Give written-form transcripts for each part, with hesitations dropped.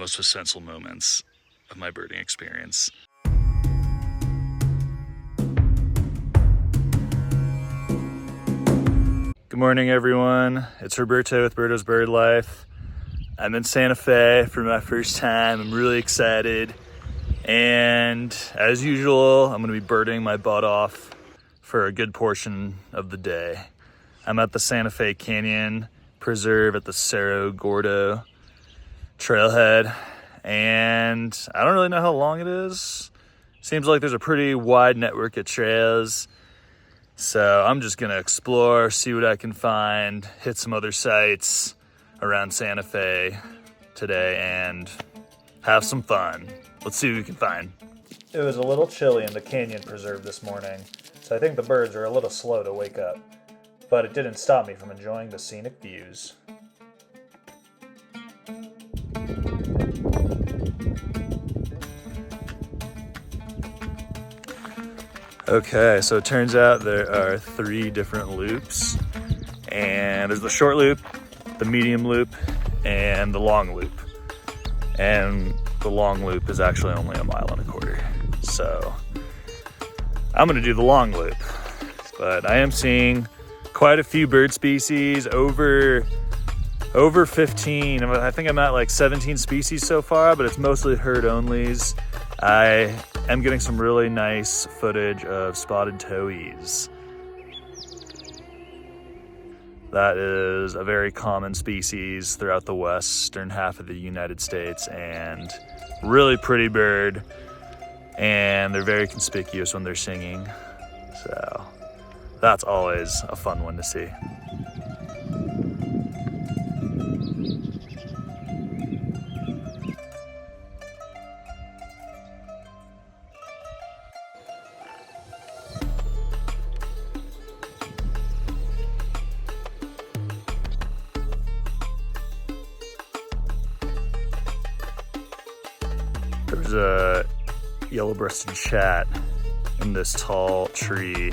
most essential moments of my birding experience. Good morning, everyone. It's Roberto with Berto's Bird Life. I'm in Santa Fe for my first time. I'm really excited. And as usual, I'm going to be birding my butt off for a good portion of the day. I'm at the Santa Fe Canyon Preserve at the Cerro Gordo trailhead. And I don't really know how long it is. Seems like there's a pretty wide network of trails. So I'm just gonna explore, see what I can find, hit some other sites around Santa Fe today and have some fun. Let's see what we can find. It was a little chilly in the Canyon Preserve this morning, so I think the birds are a little slow to wake up, but it didn't stop me from enjoying the scenic views. Okay, so it turns out there are 3 different loops, and there's the short loop, the medium loop, and the long loop. And the long loop is actually only 1.25 miles. So I'm gonna do the long loop, but I am seeing quite a few bird species, over 15. I think I'm at like 17 species so far, but it's mostly herd onlys. I am getting some really nice footage of spotted towhees. That is a very common species throughout the western half of the United States and really pretty bird. And they're very conspicuous when they're singing. So that's always a fun one to see. There's a yellow-breasted chat in this tall tree.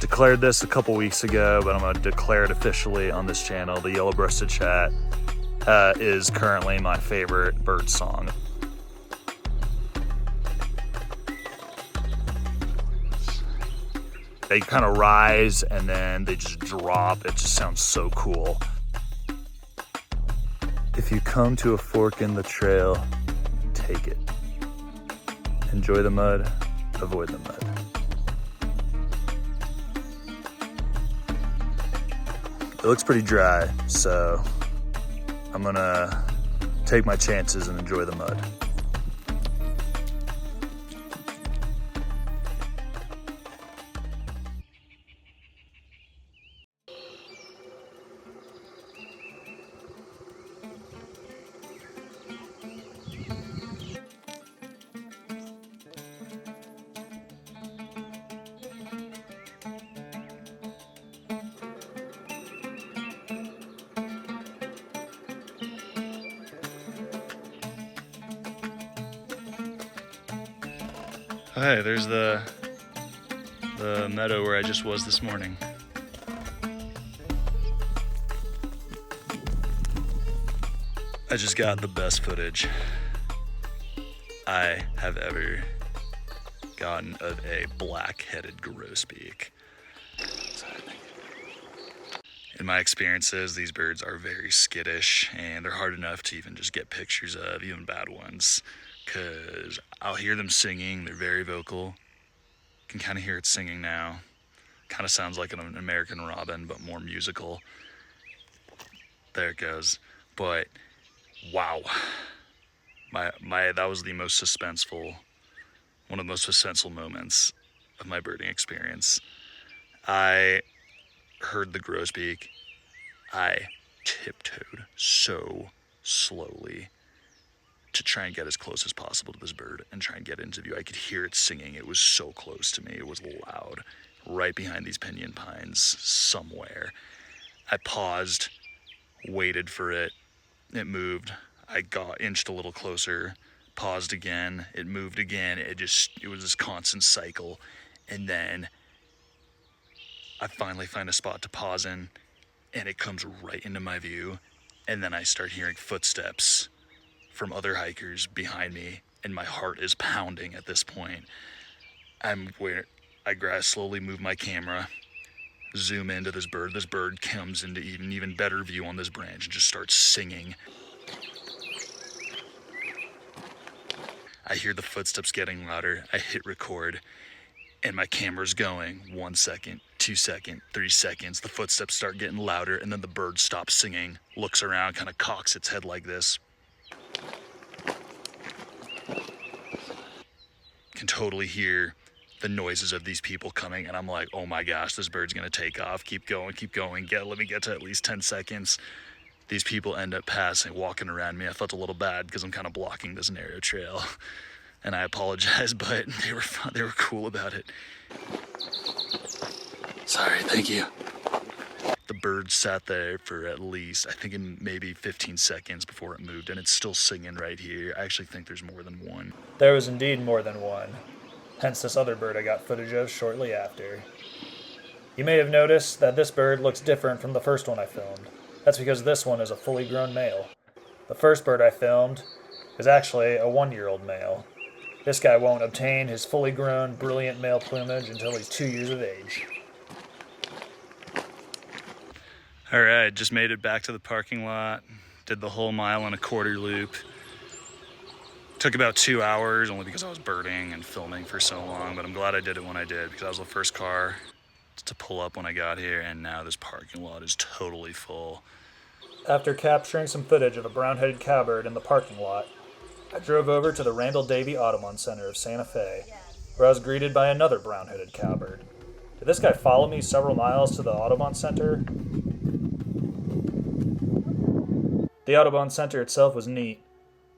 Declared this a couple weeks ago, but I'm going to declare it officially on this channel. The yellow-breasted chat is currently my favorite bird song. They kind of rise and then they just drop. It just sounds so cool. If you come to a fork in the trail, take it. Enjoy the mud, avoid the mud. It looks pretty dry, so I'm gonna take my chances and enjoy the mud. Hey, there's the meadow where I just was this morning. I just got the best footage I have ever gotten of a black-headed grosbeak. In my experiences, these birds are very skittish and they're hard enough to even just get pictures of, even bad ones. Because I'll hear them singing, they're very vocal. Can kind of hear it singing now. Kind of sounds like an American robin, but more musical. There it goes. But wow, that was the most suspenseful, one of the most suspenseful moments of my birding experience. I heard the grosbeak. I tiptoed so slowly to try and get as close as possible to this bird and try and get into view. I could hear it singing. It was so close to me. It was loud, right behind these pinyon pines somewhere. I paused, waited for it. It moved. I inched a little closer, paused again. It moved again. It was this constant cycle. And then I finally find a spot to pause in, and it comes right into my view. and then I start hearing footsteps from other hikers behind me, and my heart is pounding at this point. I slowly move my camera, zoom into this bird. This bird comes into even better view on this branch and just starts singing. I hear the footsteps getting louder. I hit record, and my camera's going 1 second, 2 seconds, 3 seconds. The footsteps start getting louder, and then the bird stops singing, looks around, kind of cocks its head like this. Can totally hear the noises of these people coming, and I'm like, oh my gosh, this bird's gonna take off. Keep going, let me get to at least 10 seconds. These people end up passing, walking around me. I felt a little bad because I'm kind of blocking this narrow trail, and I apologize, but they were cool about it. Sorry, thank you. The bird sat there for at least, I think maybe 15 seconds before it moved, and it's still singing right here. I actually think there's more than one. There was indeed more than one, hence this other bird I got footage of shortly after. You may have noticed that this bird looks different from the first one I filmed. That's because this one is a fully grown male. The first bird I filmed is actually a 1-year-old male. This guy won't obtain his fully grown, brilliant male plumage until he's 2 years of age. All right, just made it back to the parking lot. Did the whole 1.25 mile loop. Took about 2 hours, only because I was birding and filming for so long, but I'm glad I did it when I did, because I was the first car to pull up when I got here, and now this parking lot is totally full. After capturing some footage of a brown-headed cowbird in the parking lot, I drove over to the Randall Davey Audubon Center of Santa Fe, where I was greeted by another brown-headed cowbird. Did this guy follow me several miles to the Audubon Center? The Audubon Center itself was neat.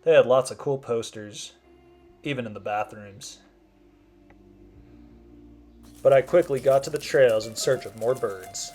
They had lots of cool posters, even in the bathrooms. But I quickly got to the trails in search of more birds.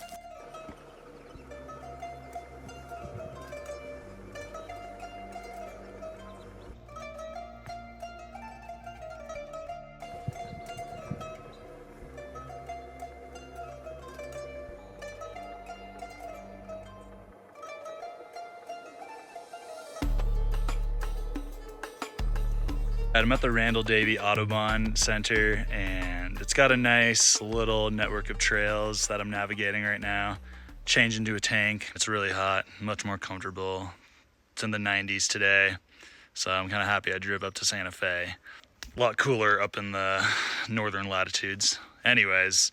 I'm at the Randall Davey Audubon Center, and it's got a nice little network of trails that I'm navigating right now. Changed into a tank. It's really hot, much more comfortable. It's in the 90s today, so I'm kind of happy I drove up to Santa Fe. A lot cooler up in the northern latitudes. Anyways,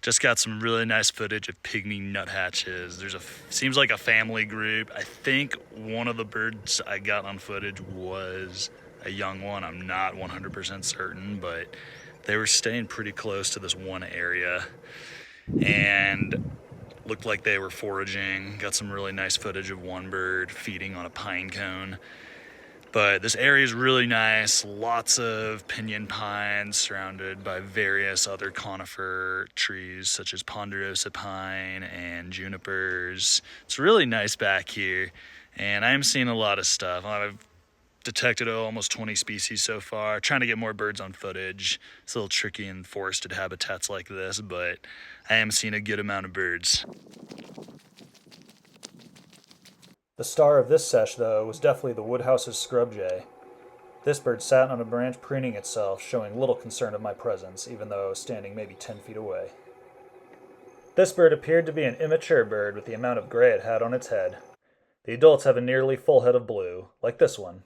just got some really nice footage of Pygmy Nuthatches. Seems like a family group. I think one of the birds I got on footage was a young one. I'm not 100% certain, but they were staying pretty close to this one area and looked like they were foraging. Got some really nice footage of one bird feeding on a pine cone. But this area is really nice. Lots of pinyon pines surrounded by various other conifer trees such as ponderosa pine and junipers. It's really nice back here, and I am seeing a lot of stuff. I've detected almost 20 species so far. Trying to get more birds on footage. It's a little tricky in forested habitats like this, but I am seeing a good amount of birds. The star of this sesh, though, was definitely the Woodhouse's scrub jay. This bird sat on a branch preening itself, showing little concern of my presence, even though I was standing maybe 10 feet away. This bird appeared to be an immature bird with the amount of gray it had on its head. The adults have a nearly full head of blue, like this one.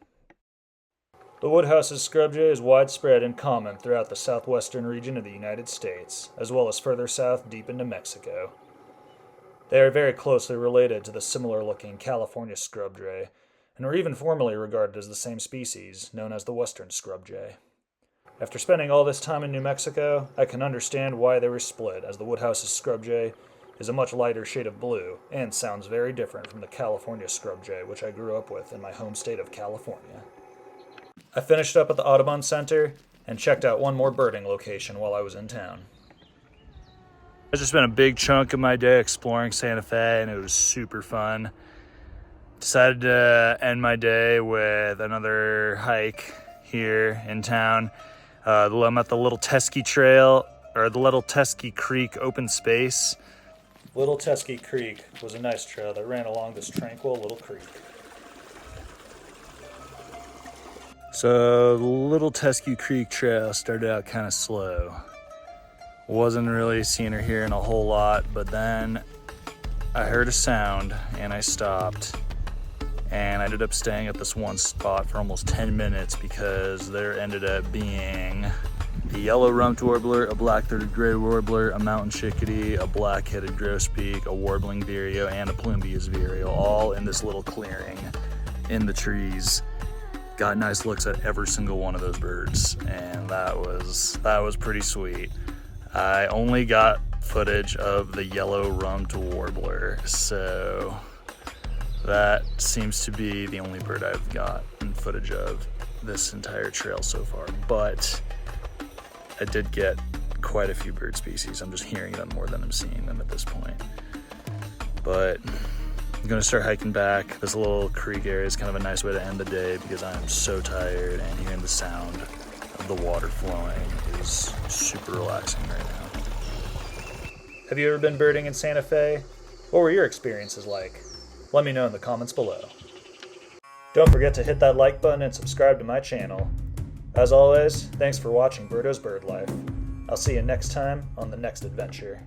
The Woodhouse's scrub jay is widespread and common throughout the southwestern region of the United States, as well as further south deep into Mexico. They are very closely related to the similar-looking California scrub jay, and are even formerly regarded as the same species, known as the western scrub jay. After spending all this time in New Mexico, I can understand why they were split, as the Woodhouse's scrub jay is a much lighter shade of blue, and sounds very different from the California scrub jay, which I grew up with in my home state of California. I finished up at the Audubon Center and checked out one more birding location while I was in town. I just spent a big chunk of my day exploring Santa Fe, and it was super fun. Decided to end my day with another hike here in town. I'm at the Little Tesuque Trail, or the Little Tesuque Creek open space. Little Tesuque Creek was a nice trail that ran along this tranquil little creek. So the Little Tesuque Creek trail started out kind of slow. Wasn't really seeing or hearing a whole lot, but then I heard a sound and I stopped, and I ended up staying at this one spot for almost 10 minutes because there ended up being a yellow rumped warbler, a black-throated gray warbler, a mountain chickadee, a black-headed grosbeak, a warbling vireo, and a plumeous vireo, all in this little clearing in the trees. Got nice looks at every single one of those birds, and that was pretty sweet. I only got footage of the yellow rumped warbler, so that seems to be the only bird I've gotten footage of this entire trail so far, but I did get quite a few bird species. I'm just hearing them more than I'm seeing them at this point. But I'm gonna start hiking back. This little creek area is kind of a nice way to end the day because I'm so tired, and hearing the sound of the water flowing is super relaxing right now. Have you ever been birding in Santa Fe? What were your experiences like? Let me know in the comments below. Don't forget to hit that like button and subscribe to my channel. As always, thanks for watching Birdo's Bird Life. I'll see you next time on the next adventure.